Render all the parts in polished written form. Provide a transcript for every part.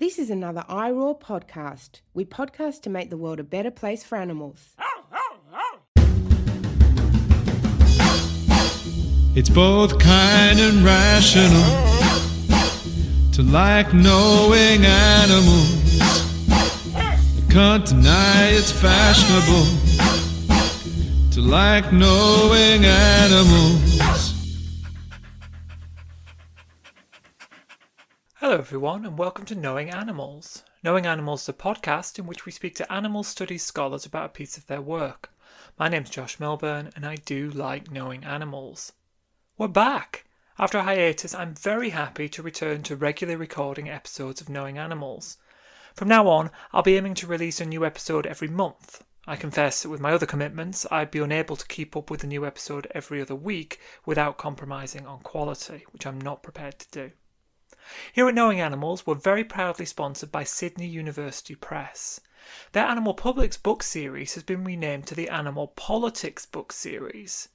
This is another iRaw podcast. We podcast to make the world a better place for animals. It's both kind and rational to like knowing animals. You can't deny it's fashionable to like knowing animals. Hello everyone and welcome to Knowing Animals. Knowing Animals is a podcast in which we speak to animal studies scholars about a piece of their work. My name's Josh Milburn and I do like knowing animals. We're back! After a hiatus, I'm very happy to return to regularly recording episodes of Knowing Animals. From now on, I'll be aiming to release a new episode every month. I confess that with my other commitments, I'd be unable to keep up with a new episode every other week without compromising on quality, which I'm not prepared to do. Here at Knowing Animals, we're very proudly sponsored by Sydney University Press. Their Animal Publics book series has been renamed to the Animal Politics book series.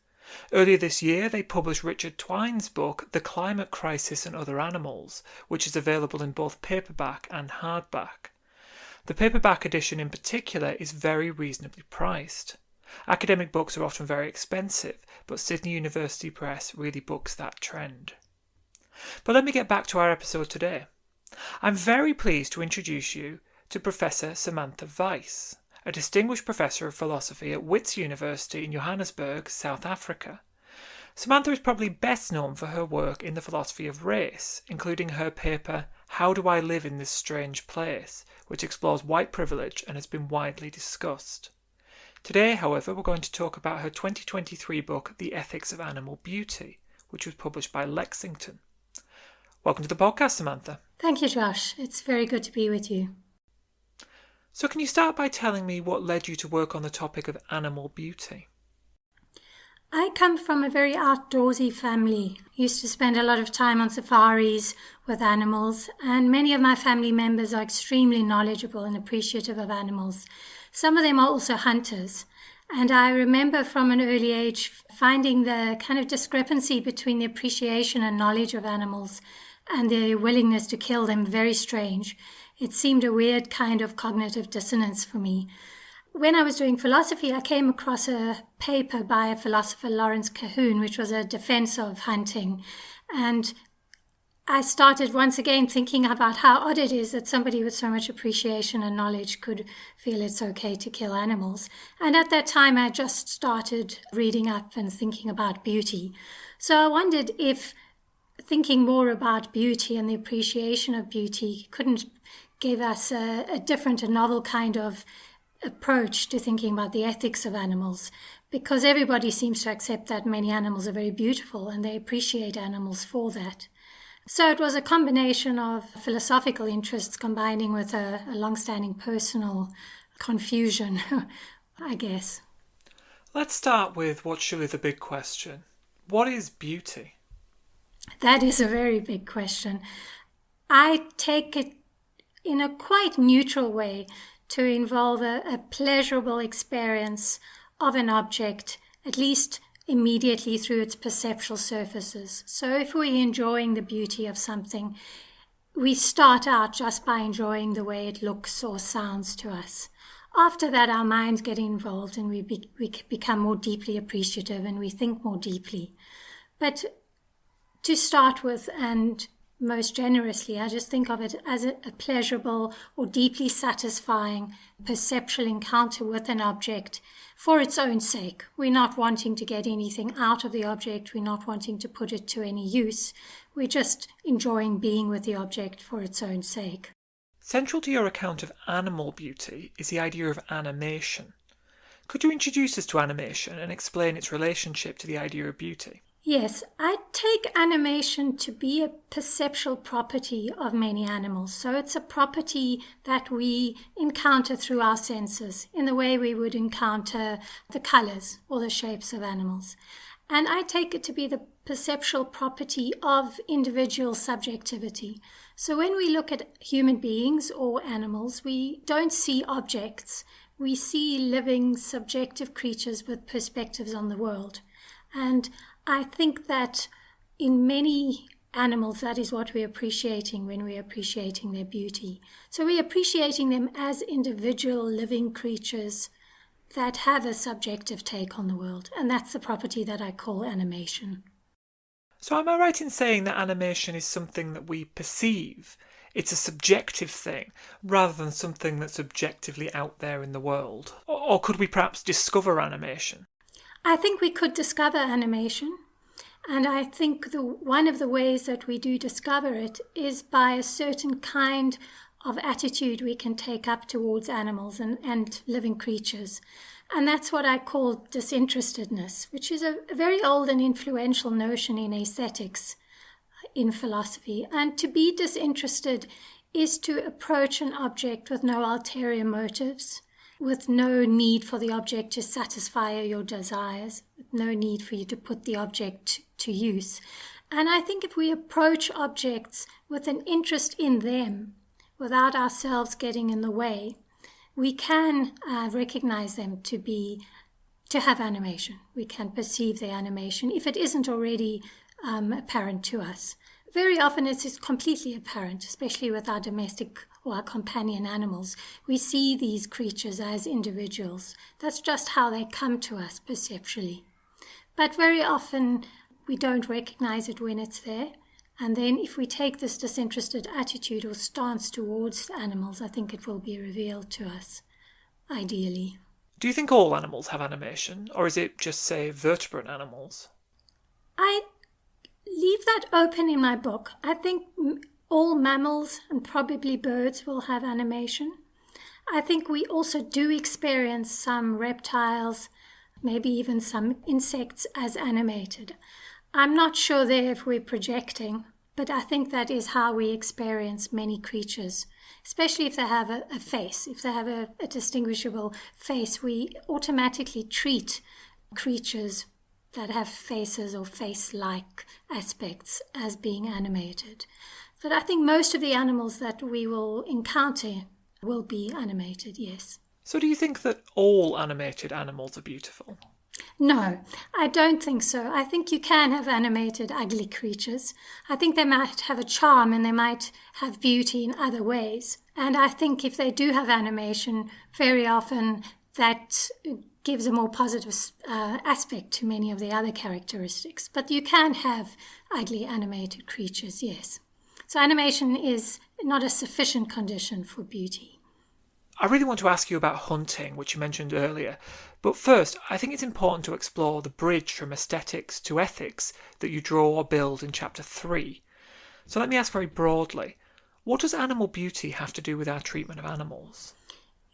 Earlier this year, they published Richard Twine's book, The Climate Crisis and Other Animals, which is available in both paperback and hardback. The paperback edition in particular is very reasonably priced. Academic books are often very expensive, but Sydney University Press really bucks that trend. But let me get back to our episode today. I'm very pleased to introduce you to Professor Samantha Vice, a distinguished professor of philosophy at Wits University in Johannesburg, South Africa. Samantha is probably best known for her work in the philosophy of race, including her paper How Do I Live in This Strange Place?, which explores white privilege and has been widely discussed. Today, however, we're going to talk about her 2023 book The Ethics of Animal Beauty, which was published by Lexington. Welcome to the podcast, Samantha. Thank you, Josh. It's very good to be with you. So can you start by telling me what led you to work on the topic of animal beauty? I come from a very outdoorsy family. I used to spend a lot of time on safaris with animals, and many of my family members are extremely knowledgeable and appreciative of animals. Some of them are also hunters. And I remember from an early age finding the kind of discrepancy between the appreciation and knowledge of animals and their willingness to kill them very strange. It seemed a weird kind of cognitive dissonance for me. When I was doing philosophy, I came across a paper by a philosopher, Lawrence Cahoon, which was a defense of hunting. And I started once again thinking about how odd it is that somebody with so much appreciation and knowledge could feel it's okay to kill animals. And at that time, I just started reading up and thinking about beauty. So I wondered if thinking more about beauty and the appreciation of beauty couldn't give us a different and novel kind of approach to thinking about the ethics of animals, because everybody seems to accept that many animals are very beautiful and they appreciate animals for that. So it was a combination of philosophical interests combining with a long-standing personal confusion, I guess. Let's start with what's surely the big question. What is beauty? That is a very big question. I take it in a quite neutral way to involve a pleasurable experience of an object, at least immediately through its perceptual surfaces. So if we're enjoying the beauty of something, we start out just by enjoying the way it looks or sounds to us. After that, our minds get involved and we become more deeply appreciative and we think more deeply. But to start with, and most generously, I just think of it as a pleasurable or deeply satisfying perceptual encounter with an object for its own sake. We're not wanting to get anything out of the object. We're not wanting to put it to any use. We're just enjoying being with the object for its own sake. Central to your account of animal beauty is the idea of animation. Could you introduce us to animation and explain its relationship to the idea of beauty? Yes, I take animation to be a perceptual property of many animals. So it's a property that we encounter through our senses in the way we would encounter the colors or the shapes of animals. And I take it to be the perceptual property of individual subjectivity. So when we look at human beings or animals, we don't see objects. We see living, subjective creatures with perspectives on the world. And I think that in many animals, that is what we're appreciating when we're appreciating their beauty. So we're appreciating them as individual living creatures that have a subjective take on the world. And that's the property that I call animation. So am I right in saying that animation is something that we perceive? It's a subjective thing, rather than something that's objectively out there in the world? Or could we perhaps discover animation? I think we could discover animation. And I think one of the ways that we do discover it is by a certain kind of attitude we can take up towards animals and living creatures. And that's what I call disinterestedness, which is a very old and influential notion in aesthetics, in philosophy. And to be disinterested is to approach an object with no ulterior motives, with no need for the object to satisfy your desires, with no need for you to put the object to use. And I think if we approach objects with an interest in them, without ourselves getting in the way, we can recognize them to have animation. We can perceive their animation if it isn't already apparent to us. Very often it's completely apparent, especially with our domestic or our companion animals. We see these creatures as individuals. That's just how they come to us perceptually. But very often we don't recognize it when it's there. And then if we take this disinterested attitude or stance towards animals, I think it will be revealed to us, ideally. Do you think all animals have animation, or is it just, say, vertebrate animals? I leave that open in my book. I think all mammals and probably birds will have animation. I think we also do experience some reptiles, maybe even some insects as animated. I'm not sure there if we're projecting, but I think that is how we experience many creatures, especially if they have a face. If they have a distinguishable face, we automatically treat creatures that have faces or face-like aspects as being animated. But I think most of the animals that we will encounter will be animated, yes. So do you think that all animated animals are beautiful? No, I don't think so. I think you can have animated ugly creatures. I think they might have a charm and they might have beauty in other ways. And I think if they do have animation, very often that gives a more positive aspect to many of the other characteristics. But you can have ugly animated creatures, yes. So animation is not a sufficient condition for beauty. I really want to ask you about hunting, which you mentioned earlier. But first, I think it's important to explore the bridge from aesthetics to ethics that you draw or build in Chapter 3. So let me ask very broadly, what does animal beauty have to do with our treatment of animals?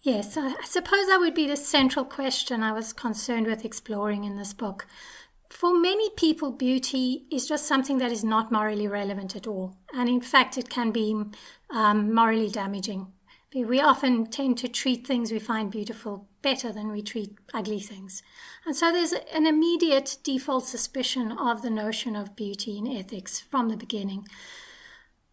Yes, I suppose that would be the central question I was concerned with exploring in this book. For many people, beauty is just something that is not morally relevant at all. And in fact, it can be morally damaging. We often tend to treat things we find beautiful better than we treat ugly things. And so there's an immediate default suspicion of the notion of beauty in ethics from the beginning.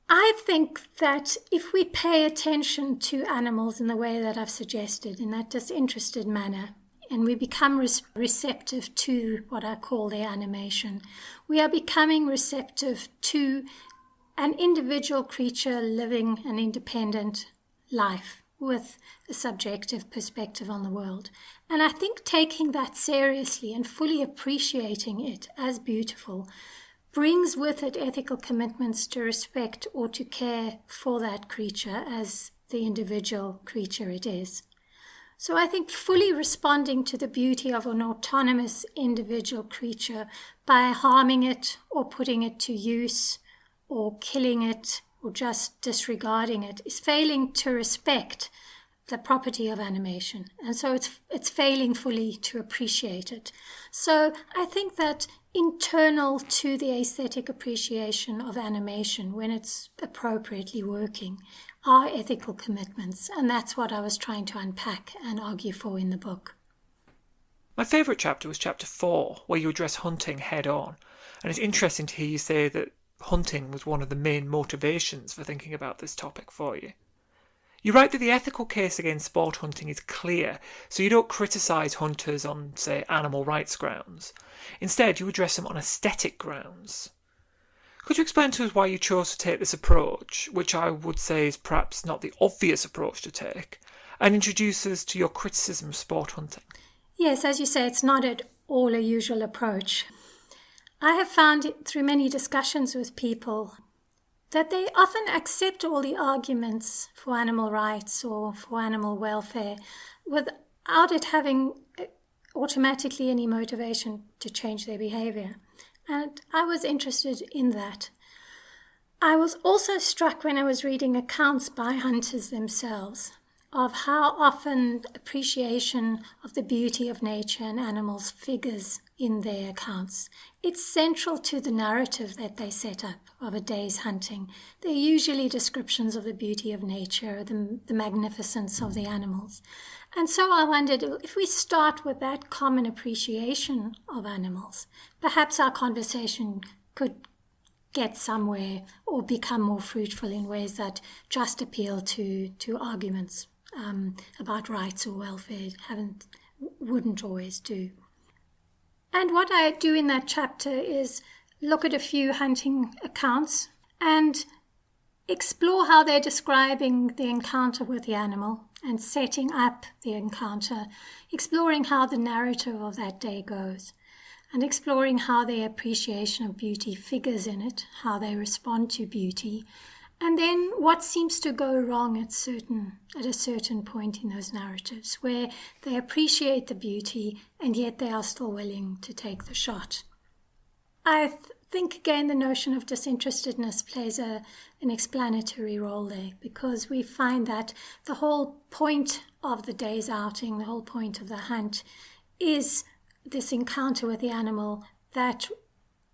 I think that if we pay attention to animals in the way that I've suggested, in that disinterested manner, and we become receptive to what I call their animation, we are becoming receptive to an individual creature living an independent life with a subjective perspective on the world. And I think taking that seriously and fully appreciating it as beautiful brings with it ethical commitments to respect or to care for that creature as the individual creature it is. So I think fully responding to the beauty of an autonomous individual creature by harming it or putting it to use or killing it or just disregarding it is failing to respect the property of animation. And so it's failing fully to appreciate it. So I think that internal to the aesthetic appreciation of animation, when it's appropriately working, are ethical commitments. And that's what I was trying to unpack and argue for in the book. My favourite chapter was Chapter 4, where you address hunting head on. And it's interesting to hear you say that hunting was one of the main motivations for thinking about this topic for you. You write that the ethical case against sport hunting is clear, so you don't criticise hunters on, say, animal rights grounds. Instead, you address them on aesthetic grounds. Could you explain to us why you chose to take this approach, which I would say is perhaps not the obvious approach to take, and introduce us to your criticism of sport hunting? Yes, as you say, it's not at all a usual approach. I have found it through many discussions with people that they often accept all the arguments for animal rights or for animal welfare without it having automatically any motivation to change their behavior. And I was interested in that. I was also struck when I was reading accounts by hunters themselves of how often appreciation of the beauty of nature and animals figures in their accounts. It's central to the narrative that they set up of a day's hunting. They're usually descriptions of the beauty of nature, the magnificence of the animals. And so I wondered, if we start with that common appreciation of animals, perhaps our conversation could get somewhere or become more fruitful in ways that just appeal to arguments about rights or welfare wouldn't always do. And what I do in that chapter is look at a few hunting accounts and explore how they're describing the encounter with the animal and setting up the encounter, exploring how the narrative of that day goes, and exploring how their appreciation of beauty figures in it, how they respond to beauty, and then what seems to go wrong at a certain point in those narratives, where they appreciate the beauty and yet they are still willing to take the shot. I think, again, the notion of disinterestedness plays an explanatory role there, because we find that the whole point of the day's outing, the whole point of the hunt, is this encounter with the animal that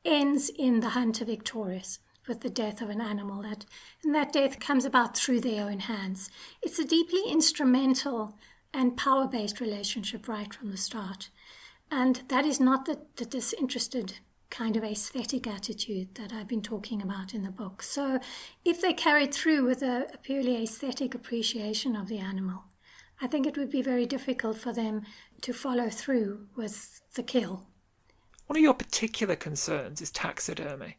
ends in the hunter victorious, with the death of an animal, and that death comes about through their own hands. It's a deeply instrumental and power-based relationship right from the start. And that is not the disinterested kind of aesthetic attitude that I've been talking about in the book. So if they carried through with a purely aesthetic appreciation of the animal, I think it would be very difficult for them to follow through with the kill. One of your particular concerns is taxidermy.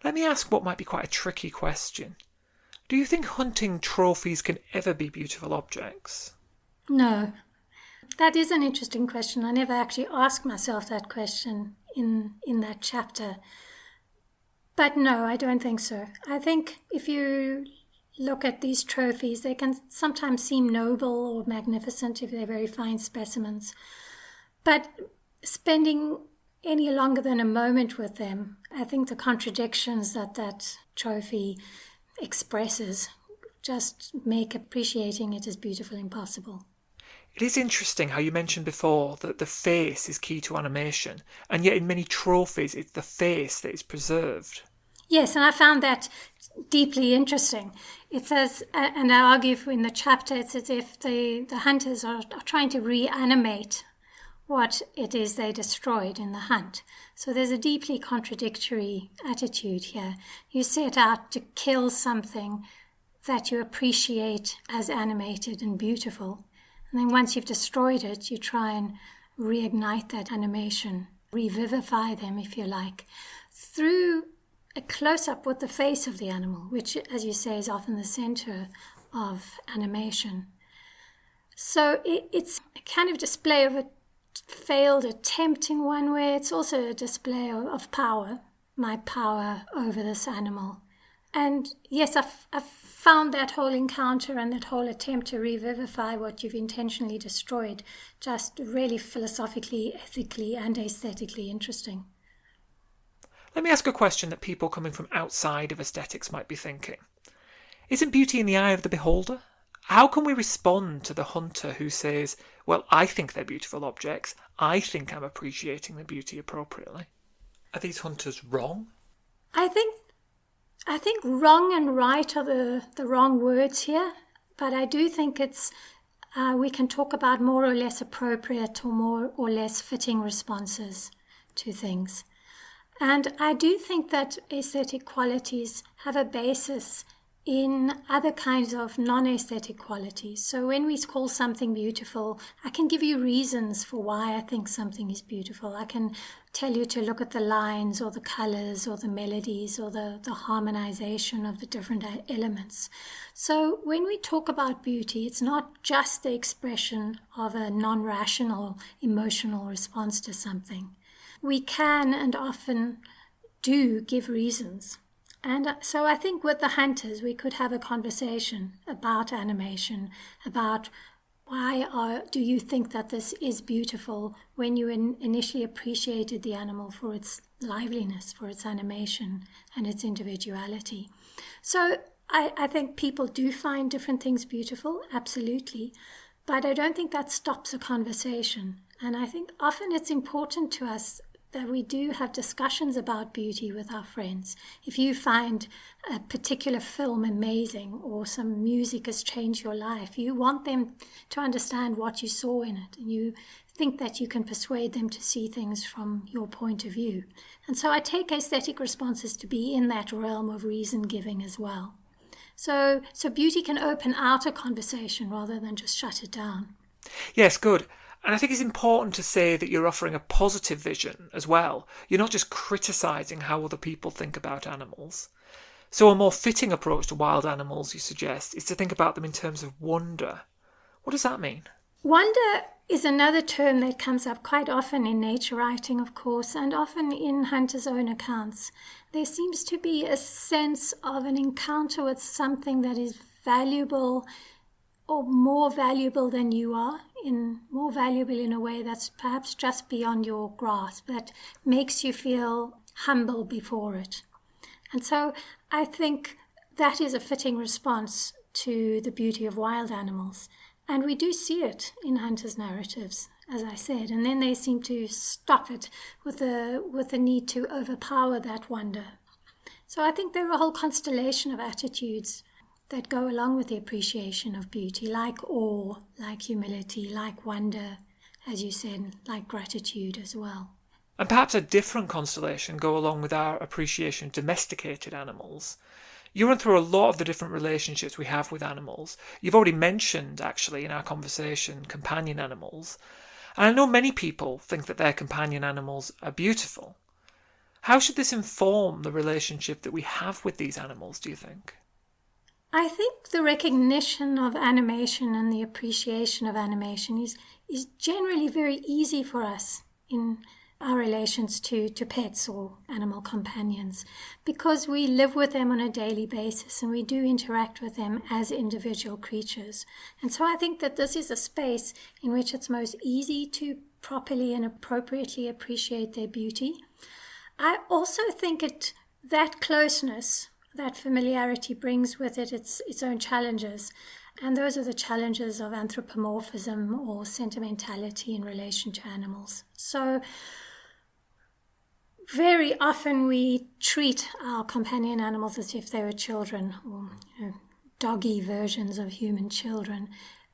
Let me ask what might be quite a tricky question. Do you think hunting trophies can ever be beautiful objects? No. That is an interesting question. I never actually asked myself that question in that chapter. But no, I don't think so. I think if you look at these trophies, they can sometimes seem noble or magnificent if they're very fine specimens. But spending any longer than a moment with them, I think the contradictions that trophy expresses just make appreciating it as beautiful impossible. It is interesting how you mentioned before that the face is key to animation, and yet in many trophies it's the face that is preserved. Yes, and I found that deeply interesting. It says, and I argue in the chapter, it's as if the hunters are trying to reanimate what it is they destroyed in the hunt. So there's a deeply contradictory attitude here. You set out to kill something that you appreciate as animated and beautiful. And then once you've destroyed it, you try and reignite that animation, revivify them, if you like, through a close-up with the face of the animal, which, as you say, is often the center of animation. So it's a kind of display of a failed attempt in one way. It's also a display of power, my power over this animal. And yes, I've found that whole encounter and that whole attempt to revivify what you've intentionally destroyed just really philosophically, ethically, and aesthetically interesting. Let me ask a question that people coming from outside of aesthetics might be thinking. Isn't beauty in the eye of the beholder? How can we respond to the hunter who says, well, I think they're beautiful objects, I think I'm appreciating the beauty appropriately? Are these hunters wrong? I think wrong and right are the wrong words here, but I do think it's we can talk about more or less appropriate or more or less fitting responses to things. And I do think that aesthetic qualities have a basis in other kinds of non-aesthetic qualities. So when we call something beautiful, I can give you reasons for why I think something is beautiful. I can tell you to look at the lines or the colors or the melodies or the harmonization of the different elements. So when we talk about beauty, it's not just the expression of a non-rational emotional response to something. We can and often do give reasons. And so I think with the hunters, we could have a conversation about animation, about why do you think that this is beautiful when you initially appreciated the animal for its liveliness, for its animation and its individuality. So I think people do find different things beautiful, absolutely, but I don't think that stops a conversation. And I think often it's important to us that we do have discussions about beauty with our friends. If you find a particular film amazing or some music has changed your life, you want them to understand what you saw in it, and you think that you can persuade them to see things from your point of view. And so I take aesthetic responses to be in that realm of reason giving as well. So beauty can open out a conversation rather than just shut it down. Yes, good. And I think it's important to say that you're offering a positive vision as well. You're not just criticising how other people think about animals. So a more fitting approach to wild animals, you suggest, is to think about them in terms of wonder. What does that mean? Wonder is another term that comes up quite often in nature writing, of course, and often in hunters' own accounts. There seems to be a sense of an encounter with something that is valuable or more valuable than you are, more valuable in a way that's perhaps just beyond your grasp, that makes you feel humble before it. And so I think that is a fitting response to the beauty of wild animals. And we do see it in hunters' narratives, as I said, and then they seem to stop it with the need to overpower that wonder. So I think there are a whole constellation of attitudes that go along with the appreciation of beauty, like awe, like humility, like wonder, as you said, like gratitude as well. And perhaps a different constellation go along with our appreciation of domesticated animals. You run through a lot of the different relationships we have with animals. You've already mentioned, actually, in our conversation, companion animals. And I know many people think that their companion animals are beautiful. How should this inform the relationship that we have with these animals, do you think? I think the recognition of animation and the appreciation of animation is generally very easy for us in our relations to pets or animal companions, because we live with them on a daily basis and we do interact with them as individual creatures. And so I think that this is a space in which it's most easy to properly and appropriately appreciate their beauty. I also think that closeness, that familiarity brings with it its own challenges. And those are the challenges of anthropomorphism or sentimentality in relation to animals. So very often we treat our companion animals as if they were children, or doggy versions of human children.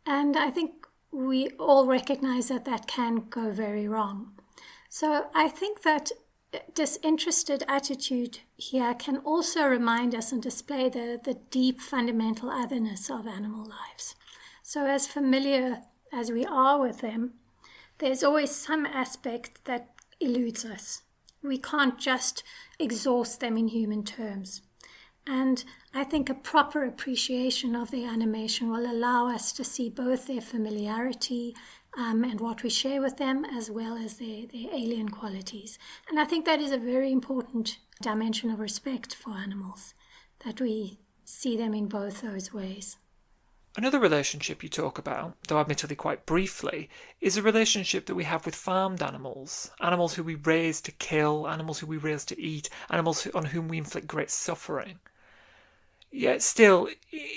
And I think we all recognize that can go very wrong. So I think that disinterested attitude here can also remind us and display the deep fundamental otherness of animal lives. So as familiar as we are with them, there's always some aspect that eludes us. We can't just exhaust them in human terms. And I think a proper appreciation of their animation will allow us to see both their familiarity and what we share with them, as well as their alien qualities. And I think that is a very important dimension of respect for animals, that we see them in both those ways. Another relationship you talk about, though admittedly quite briefly, is a relationship that we have with farmed animals. Animals who we raise to kill, animals who we raise to eat, animals on whom we inflict great suffering. Yet still,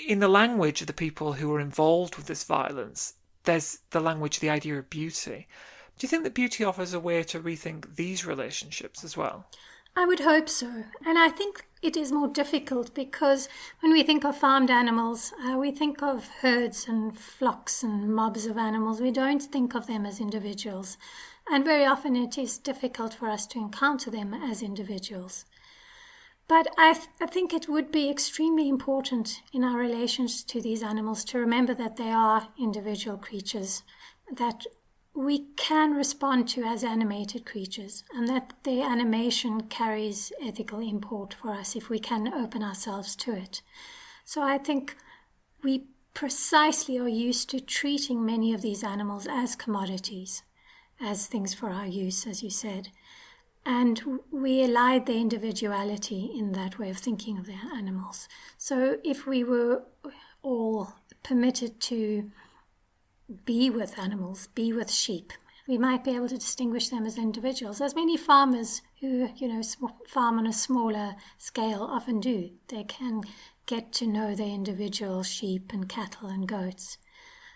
in the language of the people who are involved with this violence, there's the language, the idea of beauty. Do you think that beauty offers a way to rethink these relationships as well? I would hope so. And I think it is more difficult because when we think of farmed animals, we think of herds and flocks and mobs of animals. We don't think of them as individuals. And very often it is difficult for us to encounter them as individuals. But I think it would be extremely important in our relations to these animals to remember that they are individual creatures, that we can respond to as animated creatures, and that their animation carries ethical import for us if we can open ourselves to it. So I think we precisely are used to treating many of these animals as commodities, as things for our use, as you said. And we elide their individuality in that way of thinking of their animals. So if we were all permitted to be with animals, be with sheep, we might be able to distinguish them as individuals, as many farmers who, farm on a smaller scale often do. They can get to know their individual sheep and cattle and goats.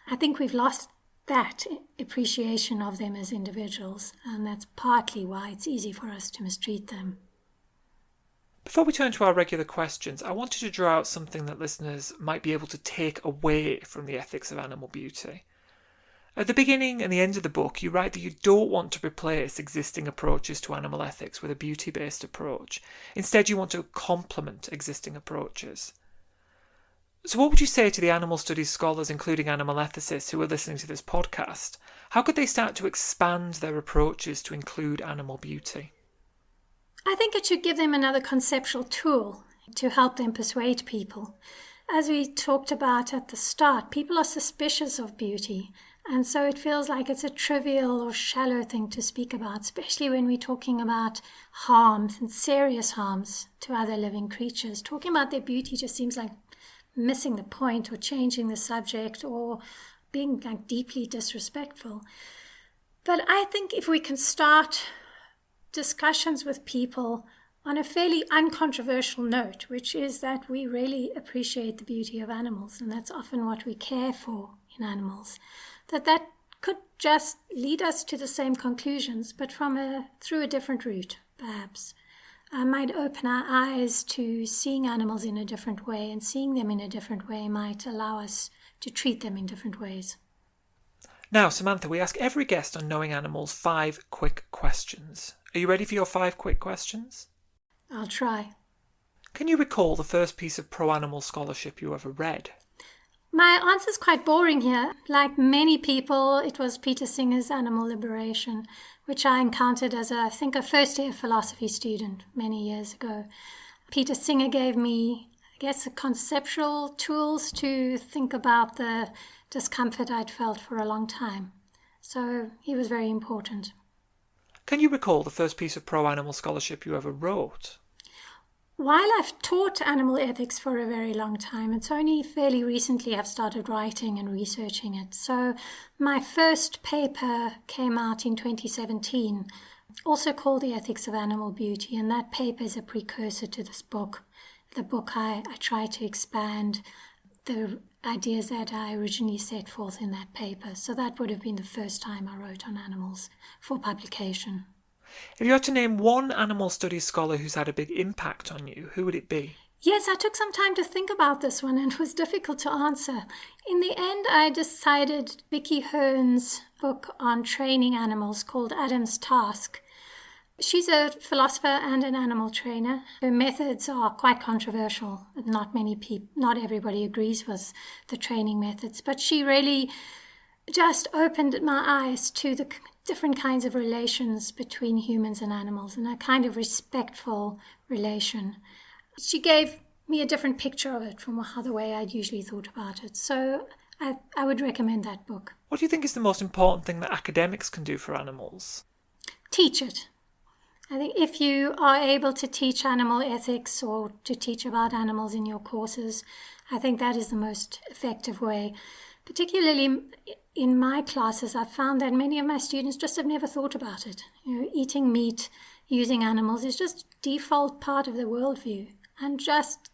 I think we've lost that appreciation of them as individuals, and that's partly why it's easy for us to mistreat them. Before we turn to our regular questions, I wanted to draw out something that listeners might be able to take away from the ethics of animal beauty. At the beginning and the end of the book, you write that you don't want to replace existing approaches to animal ethics with a beauty-based approach. Instead, you want to complement existing approaches. So what would you say to the animal studies scholars, including animal ethicists, who are listening to this podcast? How could they start to expand their approaches to include animal beauty? I think it should give them another conceptual tool to help them persuade people. As we talked about at the start, people are suspicious of beauty, and so it feels like it's a trivial or shallow thing to speak about, especially when we're talking about harms and serious harms to other living creatures. Talking about their beauty just seems like missing the point or changing the subject or being deeply disrespectful. But I think if we can start discussions with people on a fairly uncontroversial note, which is that we really appreciate the beauty of animals, and that's often what we care for in animals, that could just lead us to the same conclusions, but through a different route, perhaps. Might open our eyes to seeing animals in a different way, and seeing them in a different way might allow us to treat them in different ways. Now, Samantha, we ask every guest on Knowing Animals 5 quick questions. Are you ready for your 5 quick questions? I'll try. Can you recall the first piece of pro-animal scholarship you ever read? My answer's quite boring here. Like many people, it was Peter Singer's Animal Liberation, which I encountered as a first-year philosophy student many years ago. Peter Singer gave me, conceptual tools to think about the discomfort I'd felt for a long time. So he was very important. Can you recall the first piece of pro-animal scholarship you ever wrote? While I've taught animal ethics for a very long time, it's only fairly recently I've started writing and researching it. So my first paper came out in 2017, also called The Ethics of Animal Beauty, and that paper is a precursor to this book. The book I try to expand the ideas that I originally set forth in that paper. So that would have been the first time I wrote on animals for publication. If you had to name one animal studies scholar who's had a big impact on you, who would it be? Yes, I took some time to think about this one and it was difficult to answer. In the end, I decided Vicky Hearn's book on training animals called Adam's Task. She's a philosopher and an animal trainer. Her methods are quite controversial. Not everybody agrees with the training methods, but she really just opened my eyes to the different kinds of relations between humans and animals, and a kind of respectful relation. She gave me a different picture of it from the way I'd usually thought about it. So I would recommend that book. What do you think is the most important thing that academics can do for animals? Teach it. I think if you are able to teach animal ethics or to teach about animals in your courses, I think that is the most effective way. Particularly in my classes, I've found that many of my students just have never thought about it. Eating meat, using animals is just default part of the worldview, and just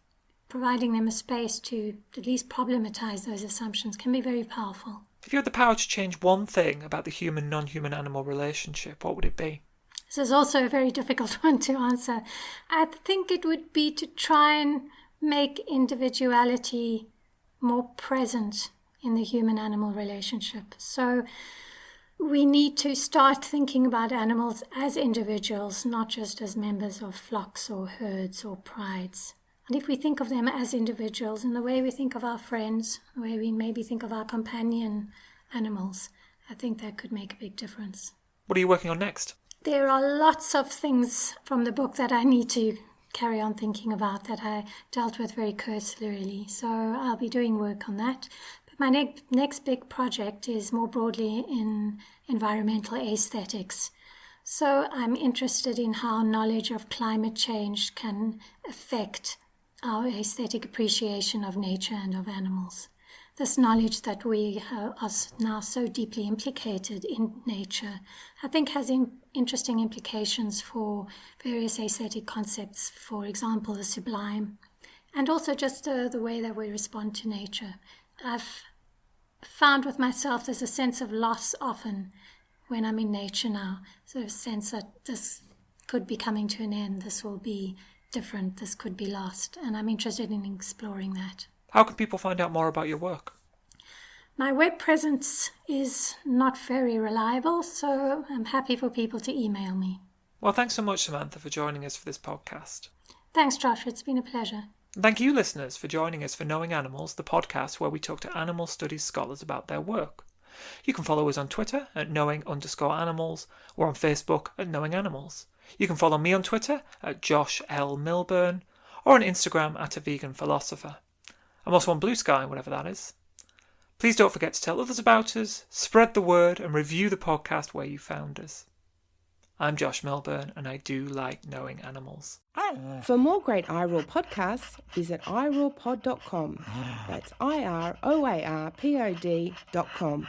providing them a space to at least problematize those assumptions can be very powerful. If you had the power to change one thing about the human-non-human animal relationship, what would it be? This is also a very difficult one to answer. I think it would be to try and make individuality more present in the human-animal relationship. So we need to start thinking about animals as individuals, not just as members of flocks or herds or prides. And if we think of them as individuals in the way we think of our friends, the way we maybe think of our companion animals, I think that could make a big difference. What are you working on next? There are lots of things from the book that I need to carry on thinking about that I dealt with very cursorily. So I'll be doing work on that. But my next big project is more broadly in environmental aesthetics. So I'm interested in how knowledge of climate change can affect our aesthetic appreciation of nature and of animals. This knowledge that we are now so deeply implicated in nature, I think has interesting implications for various aesthetic concepts, for example, the sublime, and also just the way that we respond to nature. I've found with myself there's a sense of loss often when I'm in nature now, sort of sense that this could be coming to an end, this will be different, this could be lost, and I'm interested in exploring that. How can people find out more about your work? My web presence is not very reliable, so I'm happy for people to email me. Well, thanks so much, Samantha, for joining us for this podcast. Thanks, Josh. It's been a pleasure. And thank you, listeners, for joining us for Knowing Animals, the podcast where we talk to animal studies scholars about their work. You can follow us on Twitter at knowing_animals or on Facebook at Knowing Animals. You can follow me on Twitter at Josh L. Milburn or on Instagram at A Vegan Philosopher. I'm also on Blue Sky, whatever that is. Please don't forget to tell others about us, spread the word, and review the podcast where you found us. I'm Josh Milburn, and I do like knowing animals. For more great iRaw podcasts, visit irawpod.com. That's IROARPOD.com.